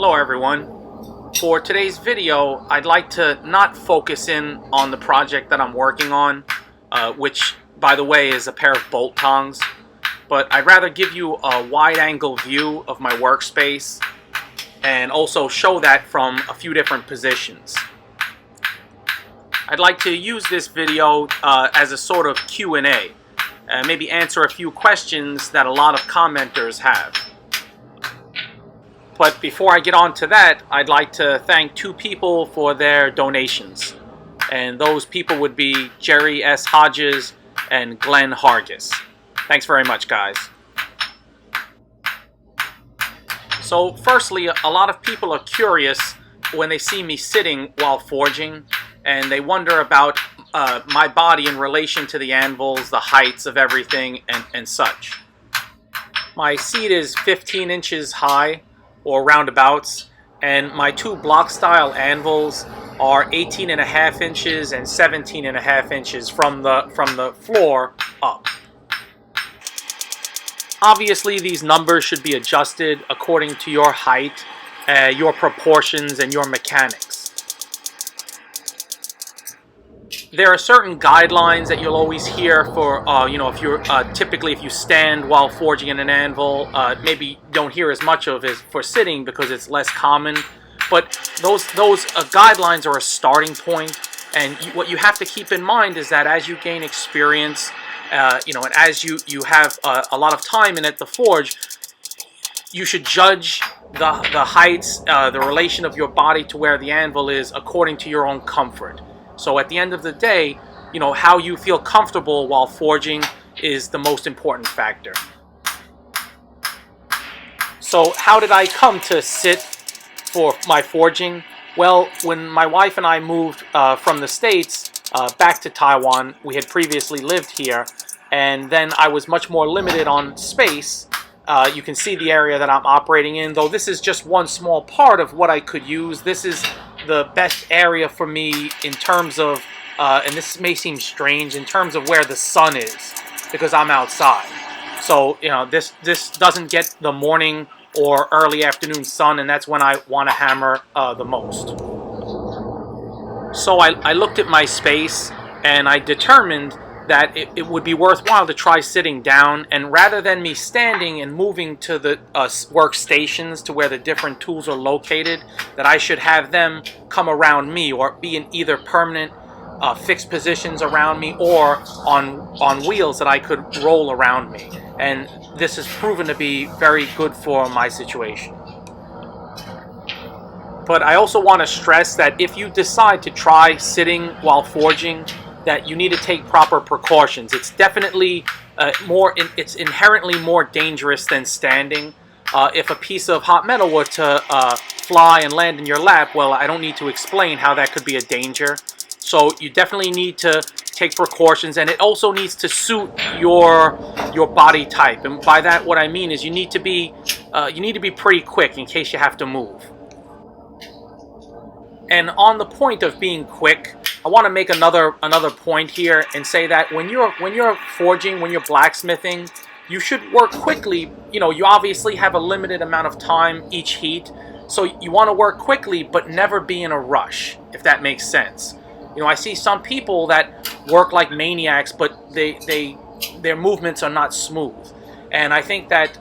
Hello everyone. For today's video, I'd like to not focus in on the project that I'm working on, which by the way is a pair of bolt tongs, but I'd rather give you a wide-angle view of my workspace and also show that from a few different positions. I'd like to use this video as a sort of Q&A, maybe answer a few questions that a lot of commenters have. But before I get on to that, I'd like to thank two people for their donations. And those people would be Jerry S. Hodges and Glenn Hargis. Thanks very much, guys. So firstly, a lot of people are curious when they see me sitting while forging, and they wonder about my body in relation to the anvils, the heights of everything, and such. My seat is 15 inches high, or roundabouts, and my two block style anvils are 18.5 inches and 17.5 inches from the floor up. Obviously these numbers should be adjusted according to your height, your proportions, and your mechanics. There are certain guidelines that you'll always hear for, if you're typically if you stand while forging in an anvil, maybe you don't hear as much of it for sitting because it's less common. But those guidelines are a starting point, and what you have to keep in mind is that as you gain experience, and as you have a lot of time in at the forge, you should judge the heights, the relation of your body to where the anvil is according to your own comfort. So at the end of the day, how you feel comfortable while forging is the most important factor. So how did I come to sit for my forging? Well, when my wife and I moved from the States back to Taiwan, we had previously lived here, and then I was much more limited on space. You can see the area that I'm operating in, though this is just one small part of what I could use. This is the best area for me in terms of, and this may seem strange, in terms of where the sun is, because I'm outside. So, this doesn't get the morning or early afternoon sun, and that's when I want to hammer the most. So I looked at my space, and I determined that it would be worthwhile to try sitting down, and rather than me standing and moving to the workstations to where the different tools are located, that I should have them come around me or be in either permanent fixed positions around me or on wheels that I could roll around me. And this has proven to be very good for my situation. But I also want to stress that if you decide to try sitting while forging, that you need to take proper precautions. It's definitely it's inherently more dangerous than standing. If a piece of hot metal were to fly and land in your lap, well, I don't need to explain how that could be a danger. So you definitely need to take precautions, and it also needs to suit your body type. And by that, what I mean is you need to be pretty quick in case you have to move. And on the point of being quick, I want to make another point here and say that when you're forging, when you're blacksmithing, you should work quickly. You obviously have a limited amount of time each heat, so you want to work quickly but never be in a rush, if that makes sense. I see some people that work like maniacs, but their movements are not smooth. And I think that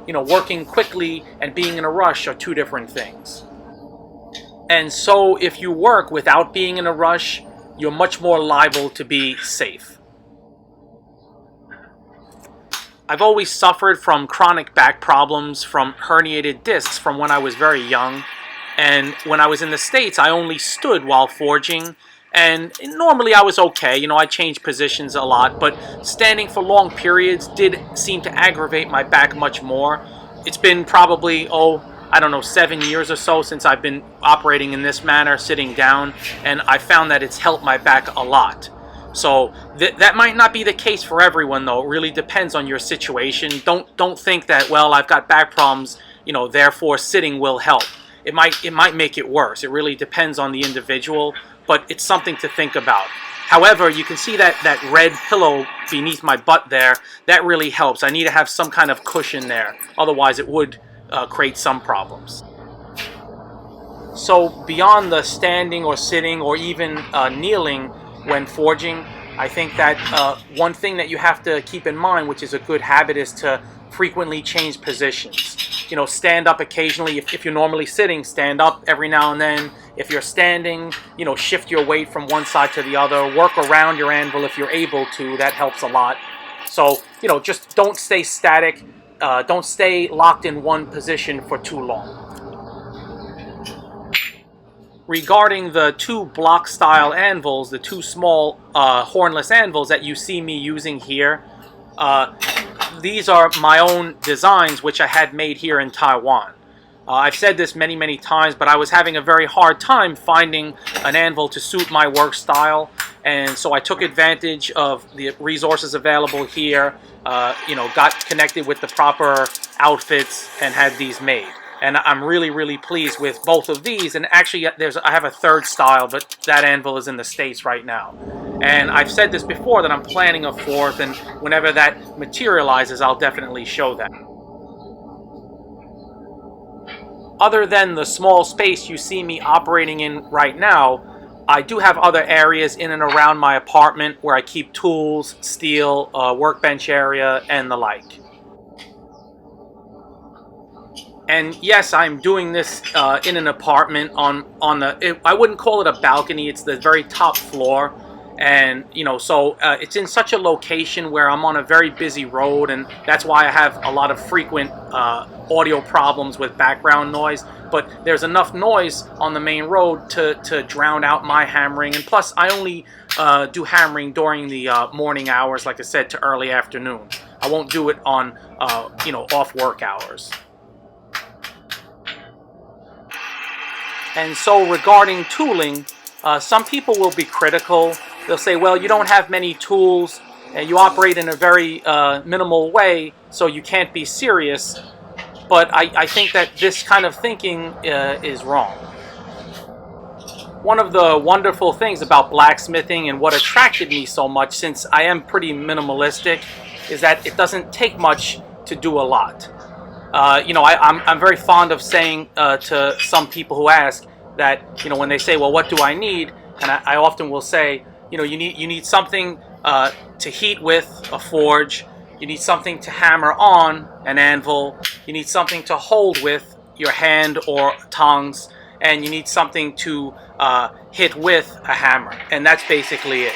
working quickly and being in a rush are two different things. And so if you work without being in a rush, you're much more liable to be safe. I've always suffered from chronic back problems from herniated discs from when I was very young. And when I was in the States, I only stood while forging. And normally I was okay, I changed positions a lot, but standing for long periods did seem to aggravate my back much more. It's been probably, 7 years or so since I've been operating in this manner, sitting down, and I found that it's helped my back a lot. So that might not be the case for everyone, though. It really depends on your situation. Don't think that, well, I've got back problems, therefore sitting will help. It might make it worse. It really depends on the individual, but it's something to think about. However, you can see that red pillow beneath my butt there. That really helps. I need to have some kind of cushion there. Otherwise, it would create some problems. So beyond the standing or sitting or even kneeling when forging, I think that one thing that you have to keep in mind, which is a good habit, is to frequently change positions. You know, stand up occasionally. If you're normally sitting, stand up every now and then. If you're standing, you know, shift your weight from one side to the other. Work around your anvil if you're able to. That helps a lot. So, you know, just don't stay static. Don't stay locked in one position for too long. Regarding the two block style anvils, the two small hornless anvils that you see me using here, uh, these are my own designs which I had made here in Taiwan. I've said this many times, but I was having a very hard time finding an anvil to suit my work style, and so I took advantage of the resources available here, you know, got connected with the proper outfits and had these made. And I'm really pleased with both of these. And actually, I have a third style, but that anvil is in the States right now. And I've said this before that I'm planning a fourth, and whenever that materializes, I'll definitely show that. Other than the small space you see me operating in right now, I do have other areas in and around my apartment where I keep tools, steel, workbench area, and the like. And yes, I'm doing this in an apartment on the. I wouldn't call it a balcony. It's the very top floor, and you know, so it's in such a location where I'm on a very busy road, and that's why I have a lot of frequent audio problems with background noise. But there's enough noise on the main road to drown out my hammering, and plus, I only do hammering during the morning hours, like I said, to early afternoon. I won't do it on you know, off work hours. And so regarding tooling, some people will be critical. They'll say, well, you don't have many tools and you operate in a very minimal way, so you can't be serious. But I think that this kind of thinking is wrong. One of the wonderful things about blacksmithing and what attracted me so much, since I am pretty minimalistic, is that it doesn't take much to do a lot. You know, I'm very fond of saying to some people who ask that, you know, when they say, well, what do I need? And I often will say, you know, you need something to heat with, a forge. You need something to hammer on, an anvil. You need something to hold with, your hand or tongs. And you need something to hit with, a hammer. And that's basically it.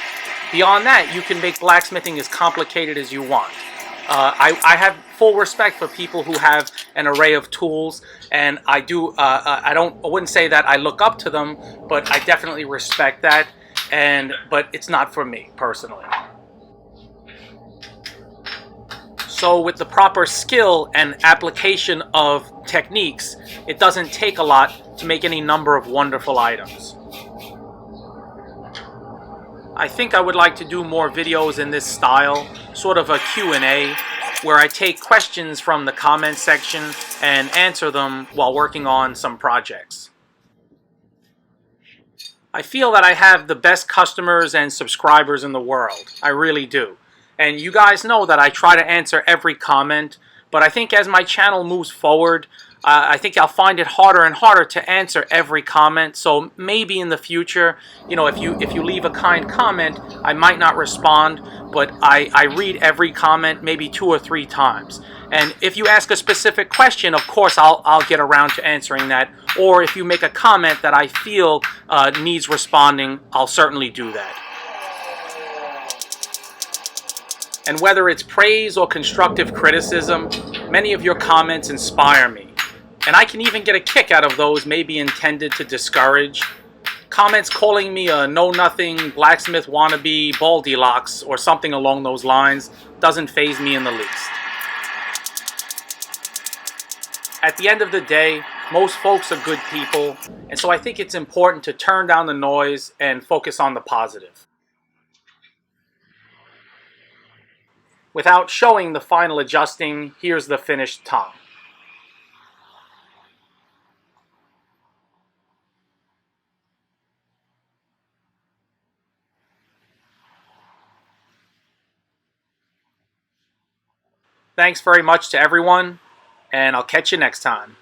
Beyond that, you can make blacksmithing as complicated as you want. I have full respect for people who have an array of tools, and I do. I wouldn't say that I look up to them, but I definitely respect that. But it's not for me personally. So with the proper skill and application of techniques, it doesn't take a lot to make any number of wonderful items. I think I would like to do more videos in this style, sort of a Q&A, where I take questions from the comment section and answer them while working on some projects. I feel that I have the best customers and subscribers in the world. I really do. And you guys know that I try to answer every comment, but I think as my channel moves forward, I think I'll find it harder and harder to answer every comment. So maybe in the future, you know, if you leave a kind comment, I might not respond, but I read every comment maybe 2 or 3 times. And if you ask a specific question, of course I'll get around to answering that. Or if you make a comment that I feel needs responding, I'll certainly do that. And whether it's praise or constructive criticism, many of your comments inspire me. And I can even get a kick out of those maybe intended to discourage. Comments calling me a know-nothing, blacksmith wannabe, Baldilocks, or something along those lines doesn't faze me in the least. At the end of the day, most folks are good people, and so I think it's important to turn down the noise and focus on the positive. Without showing the final adjusting, here's the finished tong. Thanks very much to everyone, and I'll catch you next time.